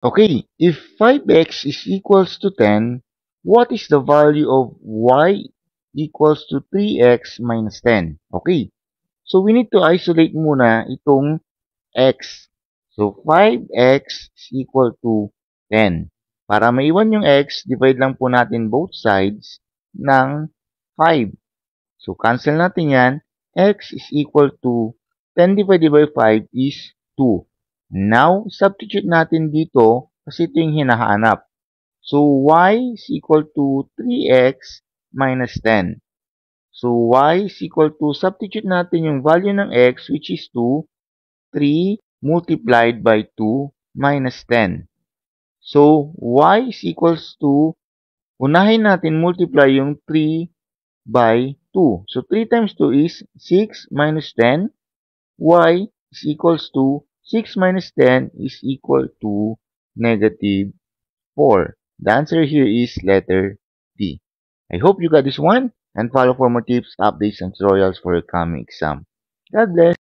Okay, if 5x is equals to 10, what is the value of y equals to 3x minus 10? Okay, so we need to isolate muna itong x. So 5x is equal to 10. Para maiwan yung x, divide lang po natin both sides ng 5. So cancel natin yan. X is equal to 10 divided by 5 is 2. Now, substitute natin dito kasi ito yung hinahanap. So, y is equal to 3x minus 10. So, y is equal to, substitute natin yung value ng x which is 2, 3 multiplied by 2 minus 10. So, y is equals to, unahin natin multiply yung 3 by 2. So, 3 times 2 is 6 minus 10. Y is equals to 6 minus 10 is equal to negative 4. The answer here is letter D. I hope you got this one and follow for more tips, updates, and tutorials for your coming exam. God bless.